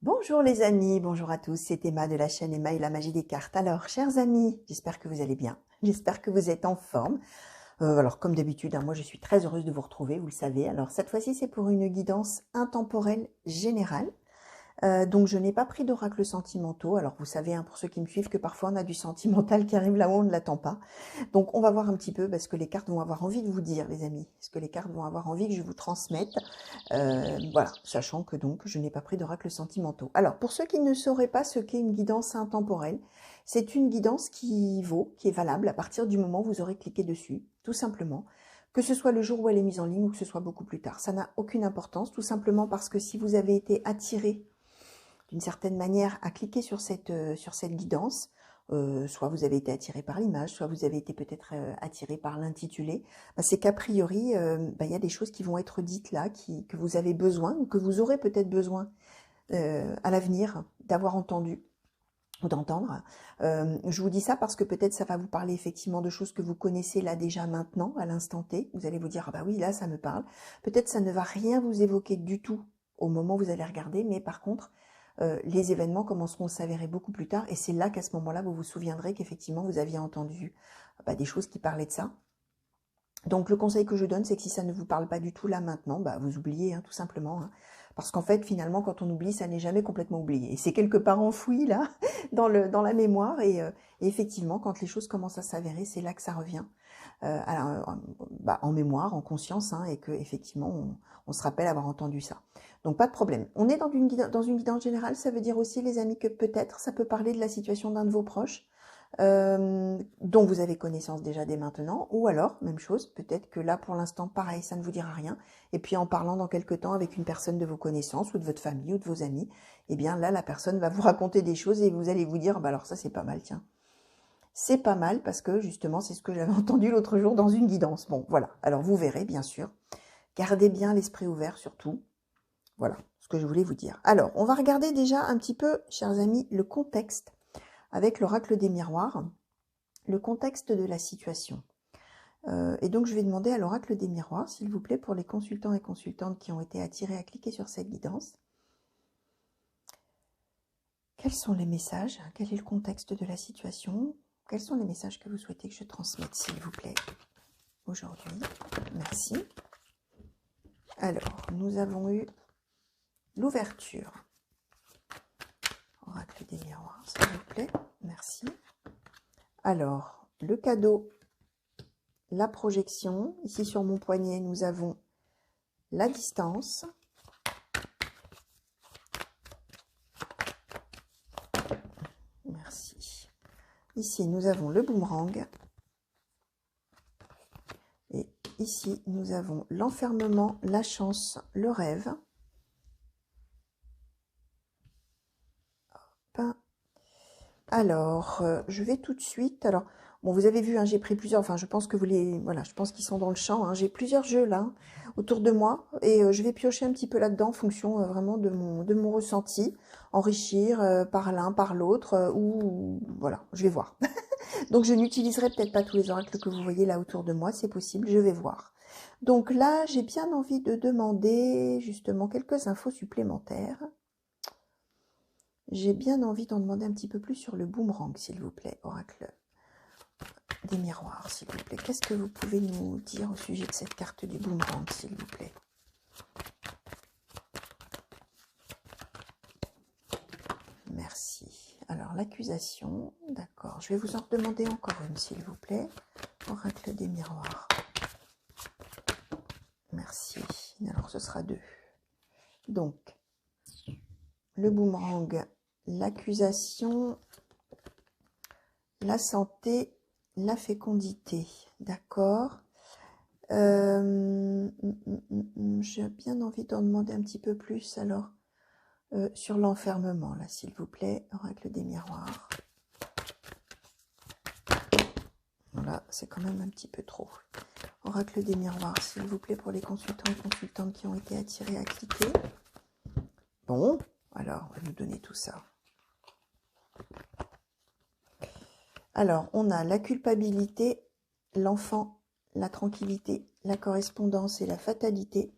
Bonjour les amis, bonjour à tous, c'est Emma de la chaîne Emma et la magie des cartes. Alors, chers amis, j'espère que vous allez bien, j'espère que vous êtes en forme. Alors, comme d'habitude, moi je suis très heureuse de vous retrouver, vous le savez. Alors, cette fois-ci, c'est pour une guidance intemporelle générale. Donc, je n'ai pas pris d'oracle sentimentaux. Alors, vous savez, pour ceux qui me suivent, que parfois on a du sentimental qui arrive là où on ne l'attend pas. Donc, on va voir un petit peu ce que les cartes vont avoir envie de vous dire, les amis. Ce que les cartes vont avoir envie que je vous transmette. Voilà, sachant que donc, je n'ai pas pris d'oracle sentimentaux. Alors, pour ceux qui ne sauraient pas ce qu'est une guidance intemporelle, c'est une guidance qui est valable à partir du moment où vous aurez cliqué dessus, tout simplement. Que ce soit le jour où elle est mise en ligne ou que ce soit beaucoup plus tard. Ça n'a aucune importance, tout simplement parce que si vous avez été attiré d'une certaine manière à cliquer sur cette guidance, soit vous avez été attiré par l'image, soit vous avez été peut-être attiré par l'intitulé, c'est qu'a priori, il y a des choses qui vont être dites là, que vous avez besoin, ou que vous aurez peut-être besoin à l'avenir d'avoir entendu ou d'entendre. Je vous dis ça parce que peut-être ça va vous parler effectivement de choses que vous connaissez là déjà maintenant, à l'instant T. Vous allez vous dire, ah bah oui, là ça me parle. Peut-être ça ne va rien vous évoquer du tout au moment où vous allez regarder, mais par contre, les événements commenceront à s'avérer beaucoup plus tard, et c'est là qu'à ce moment-là, vous vous souviendrez qu'effectivement, vous aviez entendu des choses qui parlaient de ça. Donc le conseil que je donne, c'est que si ça ne vous parle pas du tout là maintenant, vous oubliez tout simplement. Parce qu'en fait, finalement, quand on oublie, ça n'est jamais complètement oublié. Et c'est quelque part enfoui là, dans la mémoire. Et effectivement, quand les choses commencent à s'avérer, c'est là que ça revient en mémoire, en conscience, et que effectivement, on se rappelle avoir entendu ça. Donc pas de problème. On est dans une guidance générale, ça veut dire aussi, les amis, que peut-être ça peut parler de la situation d'un de vos proches, dont vous avez connaissance déjà dès maintenant, ou alors, même chose, peut-être que là, pour l'instant, pareil, ça ne vous dira rien, et puis en parlant dans quelque temps avec une personne de vos connaissances, ou de votre famille, ou de vos amis, eh bien là, la personne va vous raconter des choses, et vous allez vous dire, alors ça, c'est pas mal, tiens. C'est pas mal, parce que, justement, c'est ce que j'avais entendu l'autre jour dans une guidance. Bon, voilà, alors vous verrez, bien sûr. Gardez bien l'esprit ouvert, surtout. Voilà, ce que je voulais vous dire. Alors, on va regarder déjà un petit peu, chers amis, le contexte, avec l'oracle des miroirs, le contexte de la situation. Et donc, je vais demander à l'oracle des miroirs, s'il vous plaît, pour les consultants et consultantes qui ont été attirés à cliquer sur cette guidance. Quels sont les messages? Quel est le contexte de la situation? Quels sont les messages que vous souhaitez que je transmette, s'il vous plaît, aujourd'hui? Merci. Alors, nous avons eu l'ouverture. Oracle des miroirs, s'il vous plaît. Merci. Alors, le cadeau, la projection. Ici, sur mon poignet, nous avons la distance. Merci. Ici, nous avons le boomerang. Et ici, nous avons l'enfermement, la chance, le rêve. Hop. Alors, je vais tout de suite. Alors, bon, vous avez vu, j'ai pris plusieurs. Enfin, je pense que je pense qu'ils sont dans le champ. J'ai plusieurs jeux là autour de moi, et je vais piocher un petit peu là-dedans en fonction vraiment de mon ressenti, enrichir par l'un, par l'autre, ou voilà, je vais voir. Donc, je n'utiliserai peut-être pas tous les oracles que vous voyez là autour de moi, c'est possible, je vais voir. Donc là, j'ai bien envie de demander justement quelques infos supplémentaires. J'ai bien envie d'en demander un petit peu plus sur le boomerang, s'il vous plaît, oracle des miroirs, s'il vous plaît. Qu'est-ce que vous pouvez nous dire au sujet de cette carte du boomerang, s'il vous plaît? Merci. Alors, l'accusation, d'accord. Je vais vous en demander encore une, s'il vous plaît. Oracle des miroirs. Merci. Alors, ce sera 2. Donc, le boomerang, l'accusation, la santé, la fécondité. D'accord. J'ai bien envie d'en demander un petit peu plus, alors, sur l'enfermement, là, s'il vous plaît. Oracle des miroirs. Voilà, c'est quand même un petit peu trop. Oracle des miroirs, s'il vous plaît, pour les consultants et consultantes qui ont été attirés à cliquer. Bon, alors, on va nous donner tout ça. Alors, on a la culpabilité, l'enfant, la tranquillité, la correspondance et la fatalité.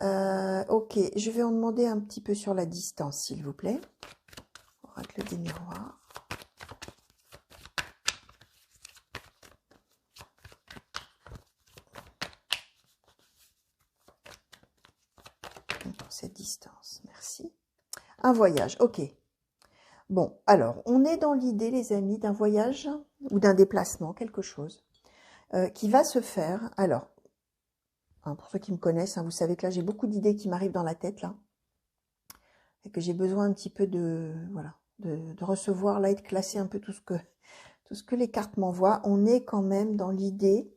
Ok, je vais en demander un petit peu sur la distance, s'il vous plaît. Oracle des miroirs. Pour cette distance, merci. Un voyage, ok. Bon, alors, on est dans l'idée, les amis, d'un voyage ou d'un déplacement, quelque chose, qui va se faire. Alors, hein, pour ceux qui me connaissent, hein, vous savez que là, j'ai beaucoup d'idées qui m'arrivent dans la tête, là, et que j'ai besoin un petit peu de, voilà, de recevoir, là, et de classer un peu tout ce que les cartes m'envoient. On est quand même dans l'idée,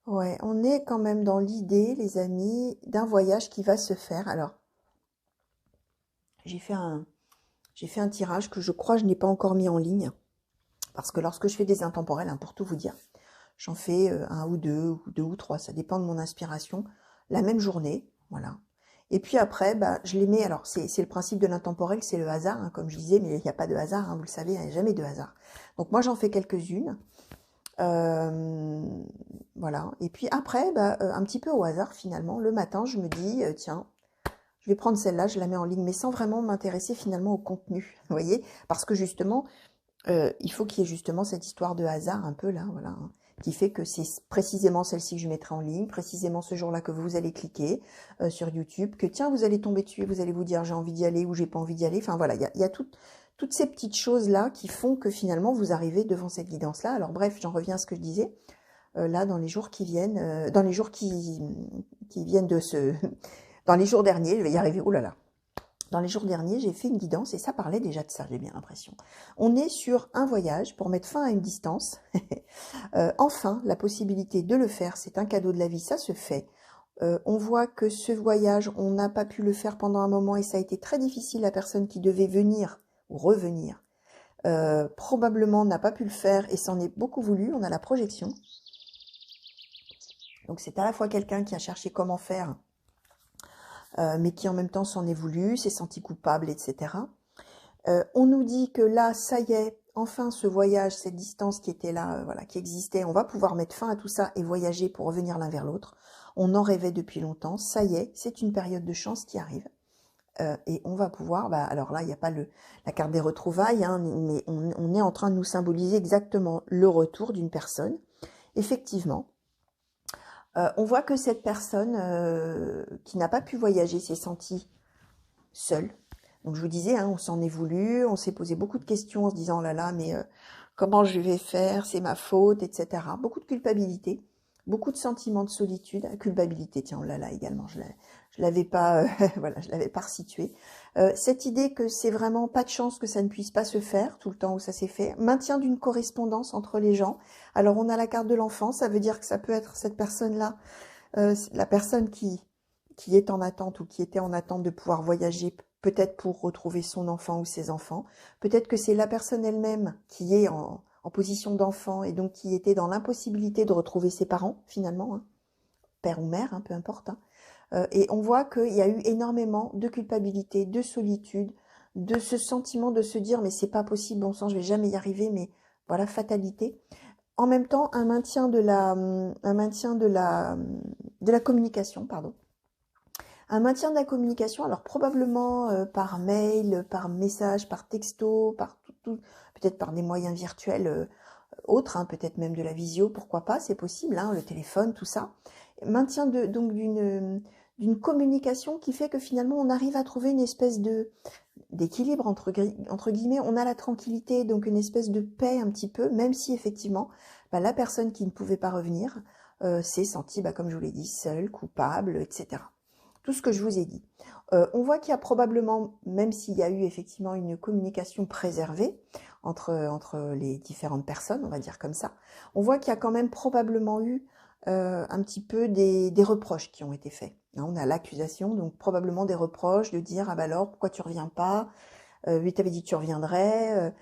ouais, on est quand même dans l'idée, les amis, d'un voyage qui va se faire. Alors, j'ai fait un tirage que je crois je n'ai pas encore mis en ligne, parce que lorsque je fais des intemporels, hein, pour tout vous dire, j'en fais un ou deux ou trois, ça dépend de mon inspiration, la même journée, voilà. Et puis après, bah, je les mets, alors c'est le principe de l'intemporel, c'est le hasard, hein, comme je disais, mais il n'y a pas de hasard, hein, vous le savez, il n'y a jamais de hasard. Donc moi j'en fais quelques-unes, voilà. Et puis après, bah, un petit peu au hasard finalement, le matin je me dis, tiens, je vais prendre celle-là, je la mets en ligne, mais sans vraiment m'intéresser finalement au contenu, vous voyez, parce que justement, il faut qu'il y ait justement cette histoire de hasard un peu là, voilà, hein, qui fait que c'est précisément celle-ci que je mettrai en ligne, précisément ce jour-là que vous allez cliquer sur YouTube, que tiens, vous allez tomber dessus, vous allez vous dire j'ai envie d'y aller ou j'ai pas envie d'y aller. Enfin voilà, il y a toutes ces petites choses-là qui font que finalement vous arrivez devant cette guidance-là. Alors bref, j'en reviens à ce que je disais. Là, dans les jours qui viennent, dans les jours qui viennent de ce... Dans les jours derniers, je vais y arriver, oh là là. Dans les jours derniers, j'ai fait une guidance et ça parlait déjà de ça, j'ai bien l'impression. On est sur un voyage pour mettre fin à une distance. Enfin, la possibilité de le faire, c'est un cadeau de la vie, ça se fait. On voit que ce voyage, on n'a pas pu le faire pendant un moment et ça a été très difficile. La personne qui devait venir ou revenir, probablement n'a pas pu le faire et s'en est beaucoup voulu. On a la projection. Donc c'est à la fois quelqu'un qui a cherché comment faire, mais qui en même temps s'en est voulu, s'est senti coupable, etc. On nous dit que là, ça y est, enfin ce voyage, cette distance qui était là, voilà, qui existait, on va pouvoir mettre fin à tout ça et voyager pour revenir l'un vers l'autre. On en rêvait depuis longtemps, ça y est, c'est une période de chance qui arrive. Et on va pouvoir, bah, alors là, il n'y a pas la carte des retrouvailles, hein, mais on est en train de nous symboliser exactement le retour d'une personne. Effectivement, on voit que cette personne qui n'a pas pu voyager s'est sentie seule. Donc je vous disais, hein, on s'en est voulu, on s'est posé beaucoup de questions en se disant, oh là là, mais comment je vais faire, c'est ma faute, etc. Beaucoup de culpabilité, beaucoup de sentiments de solitude, culpabilité, tiens, oh là là également, je l'avais pas, voilà, je l'avais pas resitué. Cette idée que c'est vraiment pas de chance que ça ne puisse pas se faire tout le temps où ça s'est fait, maintien d'une correspondance entre les gens. Alors on a la carte de l'enfant, ça veut dire que ça peut être cette personne-là, la personne qui est en attente ou qui était en attente de pouvoir voyager, peut-être pour retrouver son enfant ou ses enfants. Peut-être que c'est la personne elle-même qui est en position d'enfant et donc qui était dans l'impossibilité de retrouver ses parents, finalement, hein, père ou mère, hein, peu importe. Hein. Et on voit qu'il y a eu énormément de culpabilité, de solitude, de ce sentiment de se dire mais c'est pas possible, bon sang, je vais jamais y arriver, mais voilà, fatalité. En même temps, un maintien de la communication, pardon. Un maintien de la communication, alors probablement par mail, par message, par texto, par peut-être par des moyens virtuels autres, hein, peut-être même de la visio, pourquoi pas, c'est possible, hein, le téléphone, tout ça. Maintien donc d'une communication qui fait que finalement on arrive à trouver une espèce d'équilibre entre guillemets, on a la tranquillité, donc une espèce de paix un petit peu, même si effectivement bah, la personne qui ne pouvait pas revenir s'est sentie, bah, comme je vous l'ai dit, seule, coupable, etc. Tout ce que je vous ai dit. On voit qu'il y a probablement, même s'il y a eu effectivement une communication préservée entre les différentes personnes, on va dire comme ça, on voit qu'il y a quand même probablement eu un petit peu des reproches qui ont été faits. Hein, on a l'accusation, donc probablement des reproches de dire « Ah bah alors, pourquoi tu reviens pas oui, t'avais dit que tu reviendrais,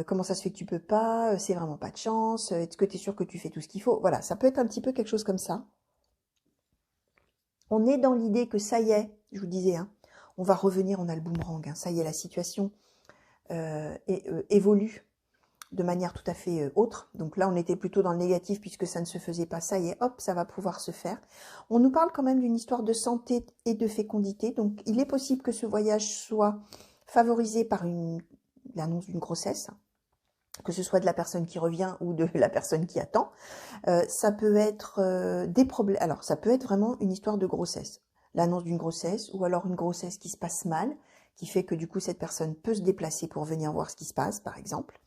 comment ça se fait que tu peux pas, c'est vraiment pas de chance, est-ce que tu es sûr que tu fais tout ce qu'il faut ?» Voilà, ça peut être un petit peu quelque chose comme ça. On est dans l'idée que ça y est, je vous disais, hein, on va revenir, on a le boomerang, hein, ça y est, la situation évolue. de manière tout à fait autre. Donc là, on était plutôt dans le négatif puisque ça ne se faisait pas. Ça y est, hop, ça va pouvoir se faire. On nous parle quand même d'une histoire de santé et de fécondité. Donc, il est possible que ce voyage soit favorisé par l'annonce d'une grossesse, que ce soit de la personne qui revient ou de la personne qui attend. Ça peut être des problèmes. Alors, ça peut être vraiment une histoire de grossesse. L'annonce d'une grossesse ou alors une grossesse qui se passe mal, qui fait que du coup, cette personne peut se déplacer pour venir voir ce qui se passe, par exemple.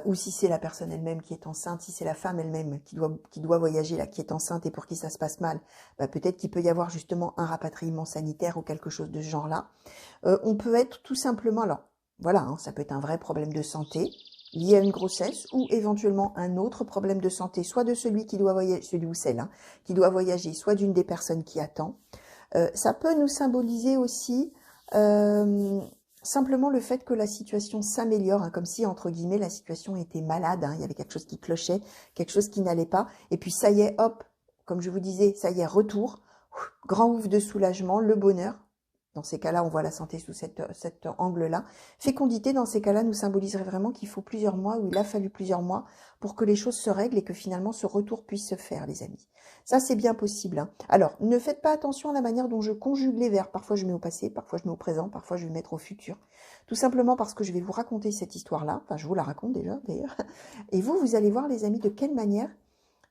Ou si c'est la personne elle-même qui est enceinte, si c'est la femme elle-même qui doit voyager, là, qui est enceinte et pour qui ça se passe mal, bah, peut-être qu'il peut y avoir justement un rapatriement sanitaire ou quelque chose de ce genre-là. On peut être tout simplement, alors voilà, hein, ça peut être un vrai problème de santé lié à une grossesse ou éventuellement un autre problème de santé, soit de celui qui doit voyager, celui ou celle hein, qui doit voyager, soit d'une des personnes qui attend. Ça peut nous symboliser aussi simplement le fait que la situation s'améliore, hein, comme si, entre guillemets, la situation était malade, hein, il y avait quelque chose qui clochait, quelque chose qui n'allait pas, et puis ça y est, hop, comme je vous disais, ça y est, retour, grand ouf de soulagement, le bonheur. Dans ces cas-là, on voit la santé sous cet angle-là. Fécondité, dans ces cas-là, nous symboliserait vraiment qu'il faut plusieurs mois, ou il a fallu plusieurs mois, pour que les choses se règlent et que finalement ce retour puisse se faire, les amis. Ça, c'est bien possible. Hein. Alors, ne faites pas attention à la manière dont je conjugue les verbes. Parfois, je mets au passé, parfois, je mets au présent, parfois, je vais mettre au futur. Tout simplement parce que je vais vous raconter cette histoire-là. Enfin, je vous la raconte déjà, d'ailleurs. Et vous allez voir, les amis, de quelle manière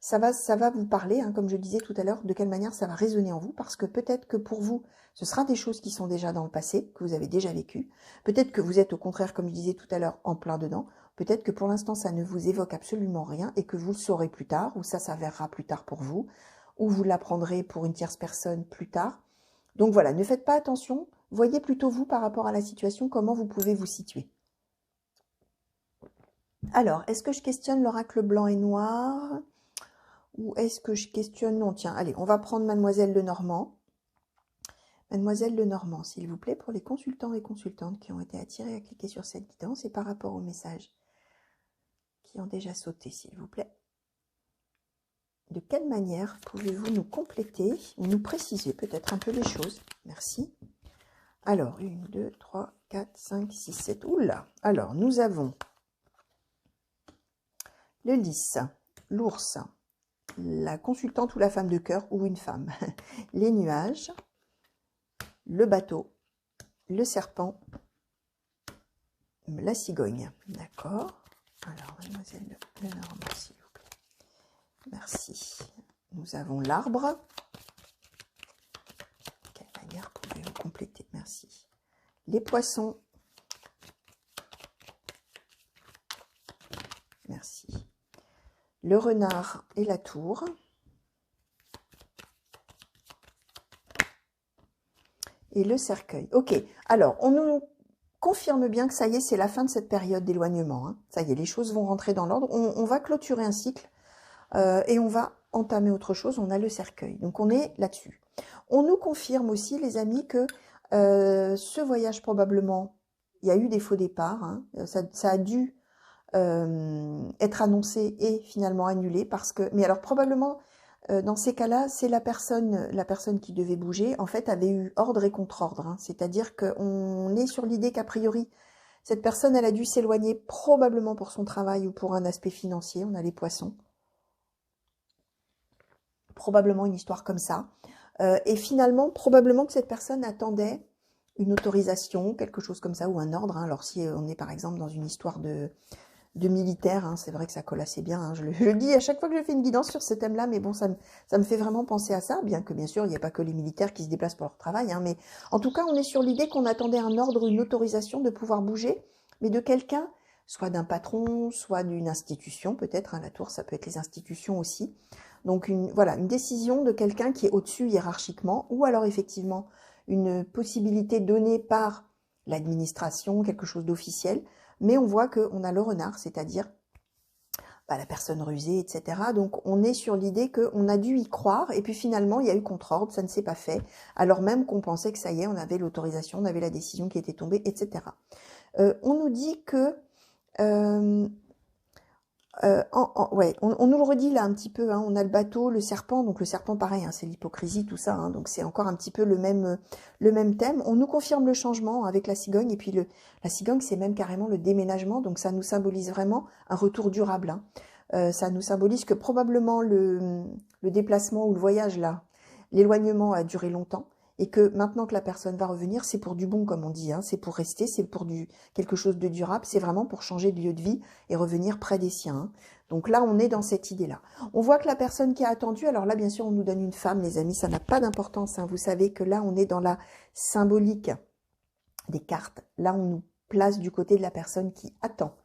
ça va vous parler, hein, comme je le disais tout à l'heure, de quelle manière ça va résonner en vous, parce que peut-être que pour vous, ce sera des choses qui sont déjà dans le passé, que vous avez déjà vécues. Peut-être que vous êtes au contraire, comme je disais tout à l'heure, en plein dedans. Peut-être que pour l'instant, ça ne vous évoque absolument rien et que vous le saurez plus tard, ou ça s'avérera plus tard pour vous, ou vous l'apprendrez pour une tierce personne plus tard. Donc voilà, ne faites pas attention, voyez plutôt vous par rapport à la situation, comment vous pouvez vous situer. Alors, est-ce que je questionne l'oracle blanc et noir ? Ou est-ce que je questionne? Non, tiens, allez, on va prendre Mademoiselle Lenormand. Mademoiselle Lenormand, s'il vous plaît, pour les consultants et consultantes qui ont été attirés à cliquer sur cette guidance et par rapport aux messages qui ont déjà sauté, s'il vous plaît. De quelle manière pouvez-vous nous compléter ou nous préciser peut-être un peu les choses? Merci. Alors, 1, 2, 3, 4, 5, 6, 7. Oula! Alors, nous avons le lys, l'ours, la consultante ou la femme de cœur ou une femme, les nuages, le bateau, le serpent, la cigogne. D'accord. Alors, mademoiselle Lenormand, s'il vous plaît. Merci. Nous avons l'arbre. De quelle manière pouvez-vous compléter? Merci. Les poissons. Merci. Le renard et la tour. Et le cercueil. Ok, alors on nous confirme bien que ça y est, c'est la fin de cette période d'éloignement. Hein. Ça y est, les choses vont rentrer dans l'ordre. On va clôturer un cycle et on va entamer autre chose. On a le cercueil. Donc on est là-dessus. On nous confirme aussi, les amis, que ce voyage probablement, il y a eu des faux départs. Hein. Ça a dû être annoncé et finalement annulé parce que... Mais alors probablement... dans ces cas-là, c'est la personne qui devait bouger, en fait, avait eu ordre et contre-ordre. Hein. C'est-à-dire qu'on est sur l'idée qu'a priori, cette personne, elle a dû s'éloigner probablement pour son travail ou pour un aspect financier. On a les poissons. Probablement une histoire comme ça. Et finalement, probablement que cette personne attendait une autorisation, quelque chose comme ça, ou un ordre. Hein. Alors si on est par exemple dans une histoire de militaire, hein, c'est vrai que ça colle assez bien, hein, je le dis à chaque fois que je fais une guidance sur ce thème-là, mais bon, ça me fait vraiment penser à ça, bien que bien sûr, il n'y a pas que les militaires qui se déplacent pour leur travail, hein, mais en tout cas, on est sur l'idée qu'on attendait un ordre, une autorisation de pouvoir bouger, mais de quelqu'un, soit d'un patron, soit d'une institution, peut-être, hein, la tour, ça peut être les institutions aussi, donc voilà, une décision de quelqu'un qui est au-dessus hiérarchiquement, ou alors effectivement, une possibilité donnée par l'administration, quelque chose d'officiel, mais on voit qu'on a le renard, c'est-à-dire la personne rusée, etc. Donc on est sur l'idée qu'on a dû y croire, et puis finalement il y a eu contre-ordre, ça ne s'est pas fait, alors même qu'on pensait que ça y est, on avait l'autorisation, on avait la décision qui était tombée, etc. On nous dit que Ouais, on nous le redit là un petit peu, hein, on a le bateau, le serpent, donc le serpent pareil, hein, c'est l'hypocrisie, tout ça, hein, donc c'est encore un petit peu le même thème. On nous confirme le changement avec la cigogne, et puis la cigogne c'est même carrément le déménagement, donc ça nous symbolise vraiment un retour durable, hein. Ça nous symbolise que probablement le déplacement ou le voyage là, l'éloignement a duré longtemps, et que maintenant que la personne va revenir, c'est pour du bon comme on dit, hein, c'est pour rester, c'est pour quelque chose de durable, c'est vraiment pour changer de lieu de vie et revenir près des siens, hein. Donc là, on est dans cette idée-là. On voit que la personne qui a attendu, alors là, bien sûr, on nous donne une femme, les amis, ça n'a pas d'importance, hein. Vous savez que là, on est dans la symbolique des cartes. Là, on nous place du côté de la personne qui attend.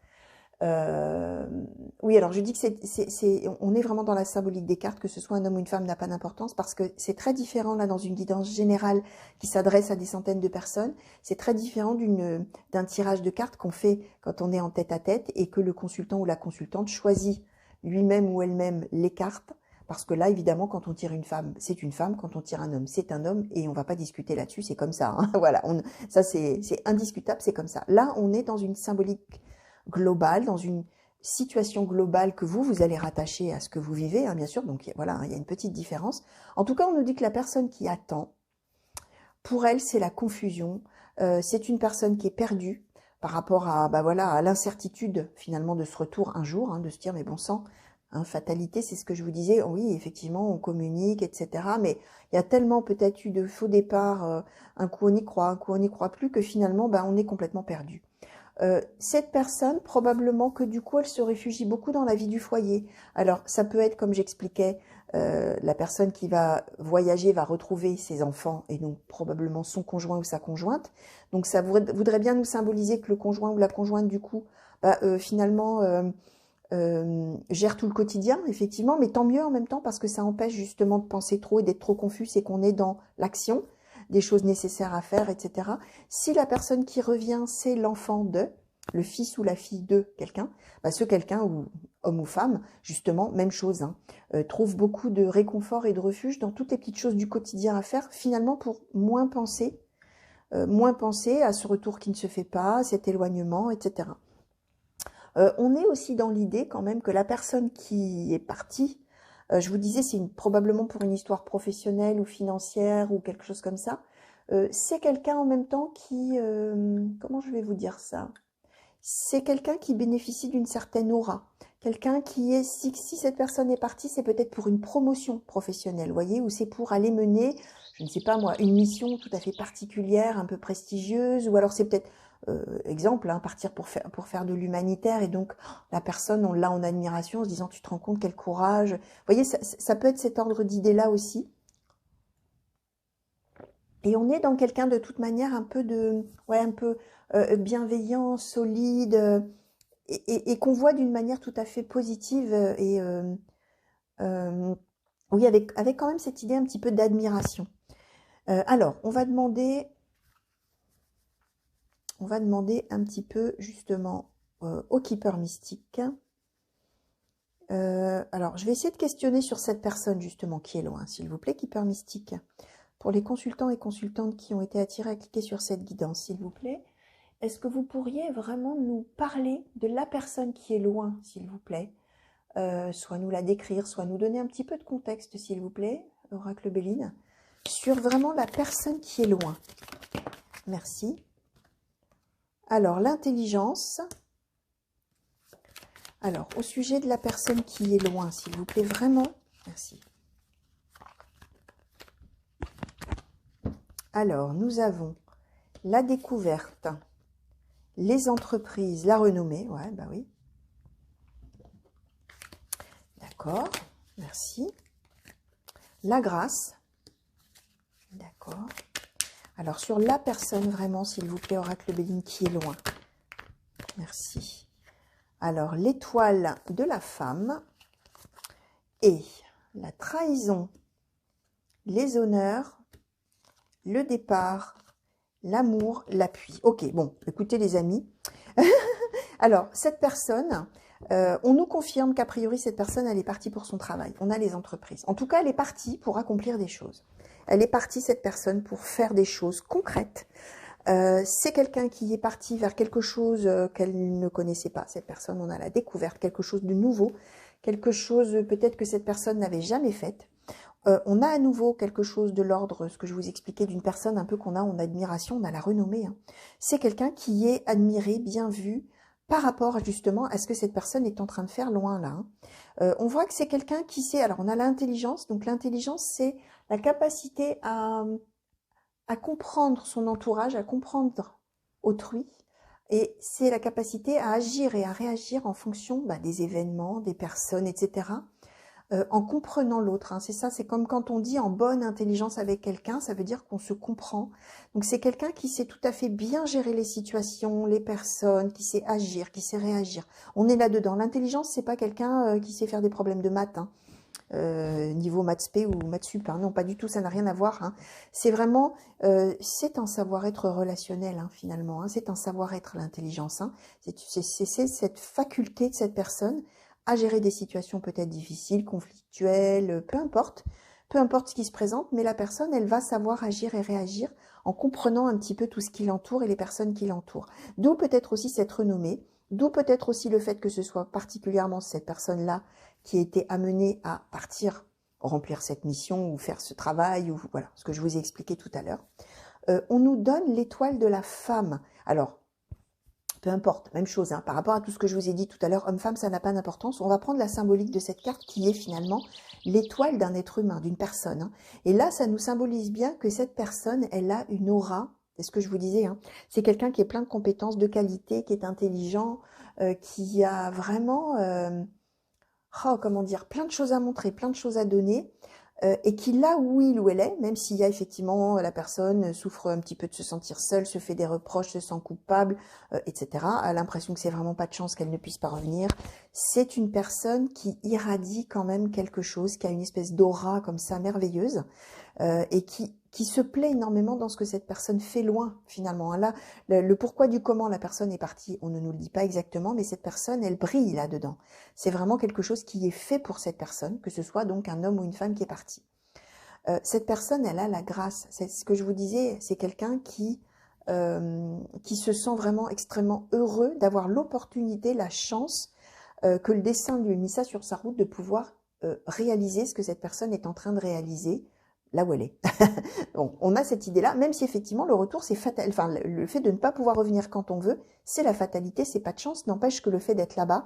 Oui, alors je dis que on est vraiment dans la symbolique des cartes, que ce soit un homme ou une femme n'a pas d'importance, parce que c'est très différent là dans une guidance générale qui s'adresse à des centaines de personnes. C'est très différent d'un tirage de cartes qu'on fait quand on est en tête à tête et que le consultant ou la consultante choisit lui-même ou elle-même les cartes. Parce que là, évidemment, quand on tire une femme, c'est une femme. Quand on tire un homme, c'est un homme. Et on va pas discuter là-dessus, c'est comme ça, hein. Voilà, ça c'est indiscutable, c'est comme ça. Là, on est dans une symbolique globale, dans une situation globale que vous allez rattacher à ce que vous vivez, hein, bien sûr. Donc voilà, hein, il y a une petite différence. En tout cas, on nous dit que la personne qui attend, pour elle, c'est la confusion. C'est une personne qui est perdue par rapport à, bah voilà, à l'incertitude finalement de ce retour un jour, hein, de se dire mais bon sang, hein, fatalité, c'est ce que je vous disais. Oui, effectivement, on communique, etc. Mais il y a tellement peut-être eu de faux départs. Un coup on y croit, un coup on n'y croit plus, que finalement, bah, on est complètement perdu. Cette personne, probablement que du coup, elle se réfugie beaucoup dans la vie du foyer. Alors, ça peut être, comme j'expliquais, la personne qui va voyager va retrouver ses enfants et donc probablement son conjoint ou sa conjointe. Donc, ça voudrait bien nous symboliser que le conjoint ou la conjointe, du coup, bah, finalement, gère tout le quotidien, effectivement, mais tant mieux en même temps parce que ça empêche justement de penser trop et d'être trop confus, c'est qu'on est dans l'action, des choses nécessaires à faire, etc. Si la personne qui revient, c'est l'enfant de, le fils ou la fille de quelqu'un, bah ce quelqu'un, ou homme ou femme, justement, même chose, hein, trouve beaucoup de réconfort et de refuge dans toutes les petites choses du quotidien à faire, finalement pour moins penser à ce retour qui ne se fait pas, cet éloignement, etc. On est aussi dans l'idée quand même que la personne qui est partie, je vous disais, c'est probablement pour une histoire professionnelle ou financière ou quelque chose comme ça, c'est quelqu'un en même temps qui, comment je vais vous dire ça? C'est quelqu'un qui bénéficie d'une certaine aura. Quelqu'un qui est, si cette personne est partie, c'est peut-être pour une promotion professionnelle, vous voyez, ou c'est pour aller mener, je ne sais pas moi, une mission tout à fait particulière, un peu prestigieuse, ou alors c'est peut-être, exemple, hein, partir pour faire de l'humanitaire, et donc la personne, on l'a en admiration, en se disant, tu te rends compte quel courage. Vous voyez, ça peut être cet ordre d'idée-là aussi. Et on est dans quelqu'un de toute manière un peu un peu bienveillant, solide, et qu'on voit d'une manière tout à fait positive oui, avec quand même cette idée un petit peu d'admiration. Alors, on va demander un petit peu justement au keeper mystique. Alors, je vais essayer de questionner sur cette personne justement qui est loin, s'il vous plaît, keeper mystique. Pour les consultants et consultantes qui ont été attirés à cliquer sur cette guidance, s'il vous plaît, est-ce que vous pourriez vraiment nous parler de la personne qui est loin, s'il vous plaît, soit nous la décrire, soit nous donner un petit peu de contexte, s'il vous plaît, Oracle Béline, sur vraiment la personne qui est loin. Merci. Alors, l'intelligence. Alors, au sujet de la personne qui est loin, s'il vous plaît, vraiment. Merci. Alors, nous avons la découverte, les entreprises, la renommée. Ouais, bah oui. D'accord, merci. La grâce. D'accord. Alors, sur la personne, vraiment, s'il vous plaît, Oracle Béline, qui est loin. Merci. Alors, l'étoile de la femme et la trahison, les honneurs, le départ, l'amour, l'appui. Ok, bon, écoutez les amis. Alors, cette personne, on nous confirme qu'a priori, cette personne, elle est partie pour son travail. On a les entreprises. En tout cas, elle est partie pour accomplir des choses. Elle est partie, cette personne, pour faire des choses concrètes. C'est quelqu'un qui est parti vers quelque chose qu'elle ne connaissait pas. Cette personne, on a la découverte, quelque chose de nouveau, quelque chose peut-être que cette personne n'avait jamais fait. On a à nouveau quelque chose de l'ordre, ce que je vous expliquais, d'une personne un peu qu'on a en admiration, on a la renommée. Hein. C'est quelqu'un qui est admiré, bien vu, par rapport justement à ce que cette personne est en train de faire loin là. Hein. On voit que c'est quelqu'un qui sait, alors on a l'intelligence, donc l'intelligence c'est la capacité à comprendre son entourage, à comprendre autrui, et c'est la capacité à agir et à réagir en fonction des événements, des personnes, etc., en comprenant l'autre. Hein. C'est ça, c'est comme quand on dit en bonne intelligence avec quelqu'un, ça veut dire qu'on se comprend. Donc c'est quelqu'un qui sait tout à fait bien gérer les situations, les personnes, qui sait agir, qui sait réagir. On est là-dedans. L'intelligence, c'est pas quelqu'un qui sait faire des problèmes de maths. Hein. Niveau maths spé ou maths sup, hein. Non, pas du tout, ça n'a rien à voir. Hein. C'est vraiment, c'est un savoir-être relationnel hein, finalement. Hein. C'est un savoir-être l'intelligence. Hein. C'est cette faculté de cette personne à gérer des situations peut-être difficiles, conflictuelles, peu importe ce qui se présente, mais la personne, elle va savoir agir et réagir en comprenant un petit peu tout ce qui l'entoure et les personnes qui l'entourent. D'où peut-être aussi cette renommée, d'où peut-être aussi le fait que ce soit particulièrement cette personne-là qui a été amenée à partir remplir cette mission ou faire ce travail, ou voilà, ce que je vous ai expliqué tout à l'heure. On nous donne l'étoile de la femme. Alors, peu importe, même chose, hein, par rapport à tout ce que je vous ai dit tout à l'heure, homme-femme, ça n'a pas d'importance. On va prendre la symbolique de cette carte qui est finalement l'étoile d'un être humain, d'une personne. Hein. Et là, ça nous symbolise bien que cette personne, elle a une aura, c'est ce que je vous disais, hein. C'est quelqu'un qui est plein de compétences, de qualités, qui est intelligent, qui a vraiment, comment dire, plein de choses à montrer, plein de choses à donner. Et qui là où il ou elle est, même s'il y a effectivement la personne souffre un petit peu de se sentir seule, se fait des reproches, se sent coupable, etc., a l'impression que c'est vraiment pas de chance qu'elle ne puisse pas revenir, c'est une personne qui irradie quand même quelque chose, qui a une espèce d'aura comme ça merveilleuse, et qui se plaît énormément dans ce que cette personne fait loin finalement. Là, le pourquoi du comment la personne est partie, on ne nous le dit pas exactement, mais cette personne, elle brille là-dedans. C'est vraiment quelque chose qui est fait pour cette personne, que ce soit donc un homme ou une femme qui est parti. Cette personne, elle a la grâce. C'est ce que je vous disais, c'est quelqu'un qui se sent vraiment extrêmement heureux d'avoir l'opportunité, la chance que le destin lui ait mis ça sur sa route, de pouvoir réaliser ce que cette personne est en train de réaliser là où elle est. Donc, on a cette idée-là, même si effectivement le retour c'est fatal, enfin le fait de ne pas pouvoir revenir quand on veut, c'est la fatalité, c'est pas de chance, n'empêche que le fait d'être là-bas,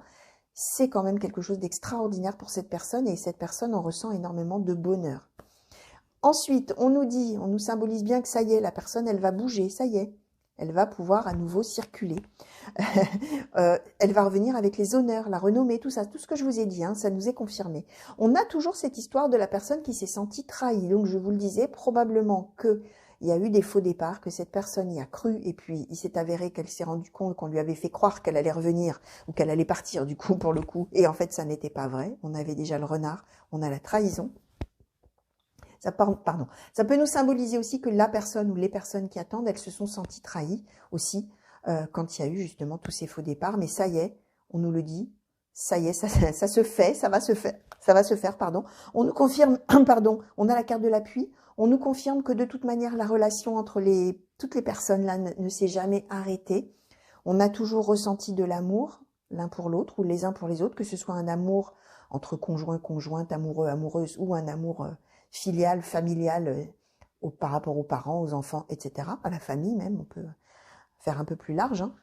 c'est quand même quelque chose d'extraordinaire pour cette personne, et cette personne en ressent énormément de bonheur. Ensuite, on nous symbolise bien que ça y est, la personne, elle va bouger, ça y est, elle va pouvoir à nouveau circuler. Elle va revenir avec les honneurs, la renommée, tout ça, tout ce que je vous ai dit, hein, ça nous est confirmé. On a toujours cette histoire de la personne qui s'est sentie trahie. Donc je vous le disais, probablement qu'il y a eu des faux départs, que cette personne y a cru, et puis il s'est avéré qu'elle s'est rendue compte qu'on lui avait fait croire qu'elle allait revenir, ou qu'elle allait partir du coup pour le coup, et en fait ça n'était pas vrai. On avait déjà le renard, on a la trahison. Ça peut nous symboliser aussi que la personne ou les personnes qui attendent, elles se sont senties trahies aussi quand il y a eu justement tous ces faux départs. Mais ça y est, on nous le dit, ça y est, ça se fait, ça va se faire, pardon. On nous confirme, pardon, on a la carte de l'appui, on nous confirme que de toute manière, la relation entre toutes les personnes là ne s'est jamais arrêtée. On a toujours ressenti de l'amour l'un pour l'autre ou les uns pour les autres, que ce soit un amour entre conjoint, conjointe, amoureux, amoureuse, ou un amour filial, familial, par rapport aux parents, aux enfants, etc., à la famille même, on peut faire un peu plus large. Hein.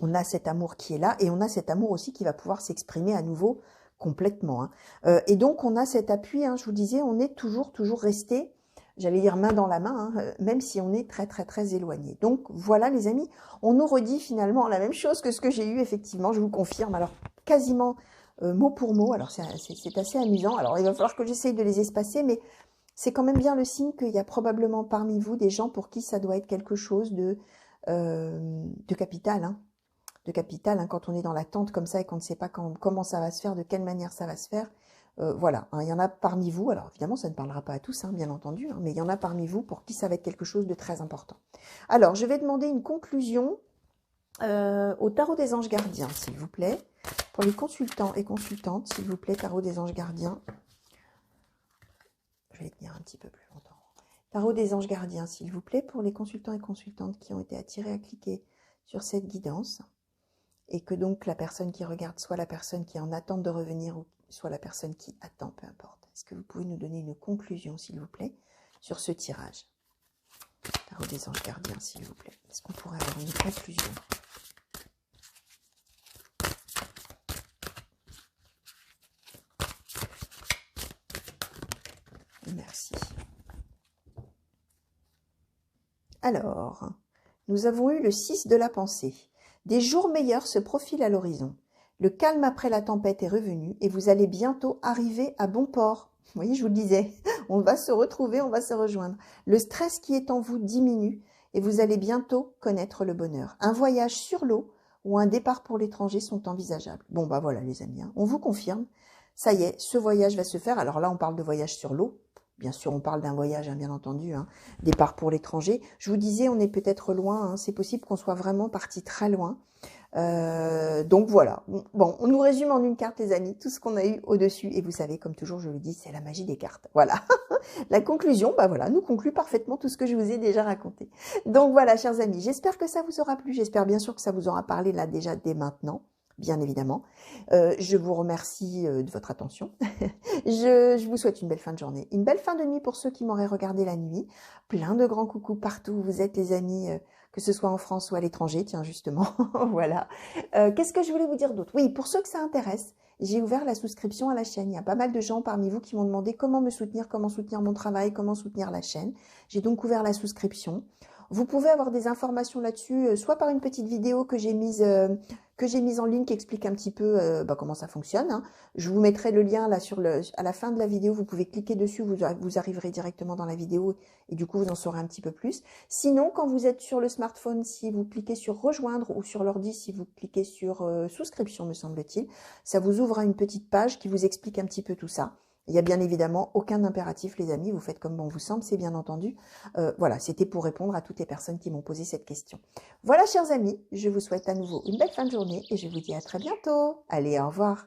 On a cet amour qui est là, et on a cet amour aussi qui va pouvoir s'exprimer à nouveau complètement. Hein. Et donc on a cet appui, hein, je vous disais, on est toujours resté, j'allais dire main dans la main, hein, même si on est très très très éloigné. Donc voilà les amis, on nous redit finalement la même chose que ce que j'ai eu effectivement, je vous confirme, alors quasiment mot pour mot. Alors c'est assez amusant, alors il va falloir que j'essaye de les espacer, mais c'est quand même bien le signe qu'il y a probablement parmi vous des gens pour qui ça doit être quelque chose de capital, hein. De capital, hein, quand on est dans l'attente comme ça et qu'on ne sait pas comment ça va se faire, de quelle manière ça va se faire. Voilà, hein, il y en a parmi vous, alors évidemment ça ne parlera pas à tous, hein, bien entendu, hein, mais il y en a parmi vous pour qui ça va être quelque chose de très important. Alors, je vais demander une conclusion au tarot des anges gardiens, s'il vous plaît. Pour les consultants et consultantes, s'il vous plaît, tarot des anges gardiens. Je vais tenir un petit peu plus longtemps. Tarot des anges gardiens, s'il vous plaît, pour les consultants et consultantes qui ont été attirés à cliquer sur cette guidance. Et que donc la personne qui regarde soit la personne qui est en attente de revenir ou soit la personne qui attend, peu importe. Est-ce que vous pouvez nous donner une conclusion, s'il vous plaît, sur ce tirage? Tarot des anges gardiens, s'il vous plaît. Est-ce qu'on pourrait avoir une conclusion? Merci. Alors, nous avons eu le 6 de la pensée. Des jours meilleurs se profilent à l'horizon. Le calme après la tempête est revenu et vous allez bientôt arriver à bon port. Vous voyez, je vous le disais, on va se retrouver, on va se rejoindre. Le stress qui est en vous diminue et vous allez bientôt connaître le bonheur. Un voyage sur l'eau ou un départ pour l'étranger sont envisageables. Bon, bah voilà les amis, hein, on vous confirme. Ça y est, ce voyage va se faire. Alors là, on parle de voyage sur l'eau. Bien sûr, on parle d'un voyage, hein, bien entendu, hein, départ pour l'étranger. Je vous disais, on est peut-être loin, hein, c'est possible qu'on soit vraiment parti très loin. Donc voilà, bon, on nous résume en une carte les amis, tout ce qu'on a eu au-dessus. Et vous savez, comme toujours, je le dis, c'est la magie des cartes. Voilà, la conclusion, bah voilà, nous conclut parfaitement tout ce que je vous ai déjà raconté. Donc voilà, chers amis, j'espère que ça vous aura plu. J'espère bien sûr que ça vous aura parlé là déjà dès maintenant. Bien évidemment. Je vous remercie de votre attention. je vous souhaite une belle fin de journée, une belle fin de nuit pour ceux qui m'auraient regardé la nuit. Plein de grands coucous partout où vous êtes les amis, que ce soit en France ou à l'étranger, tiens justement, voilà. Qu'est-ce que je voulais vous dire d'autre? Oui, pour ceux que ça intéresse, j'ai ouvert la souscription à la chaîne. Il y a pas mal de gens parmi vous qui m'ont demandé comment me soutenir, comment soutenir mon travail, comment soutenir la chaîne. J'ai donc ouvert la souscription. Vous pouvez avoir des informations là-dessus, soit par une petite vidéo que j'ai mise en ligne qui explique un petit peu comment ça fonctionne. Hein. Je vous mettrai le lien là à la fin de la vidéo. Vous pouvez cliquer dessus, vous arriverez directement dans la vidéo et du coup vous en saurez un petit peu plus. Sinon, quand vous êtes sur le smartphone, si vous cliquez sur rejoindre ou sur l'ordi, si vous cliquez sur souscription, me semble-t-il, ça vous ouvre une petite page qui vous explique un petit peu tout ça. Il n'y a bien évidemment aucun impératif, les amis. Vous faites comme bon vous semble, c'est bien entendu. Voilà, c'était pour répondre à toutes les personnes qui m'ont posé cette question. Voilà, chers amis, je vous souhaite à nouveau une belle fin de journée et je vous dis à très bientôt. Allez, au revoir.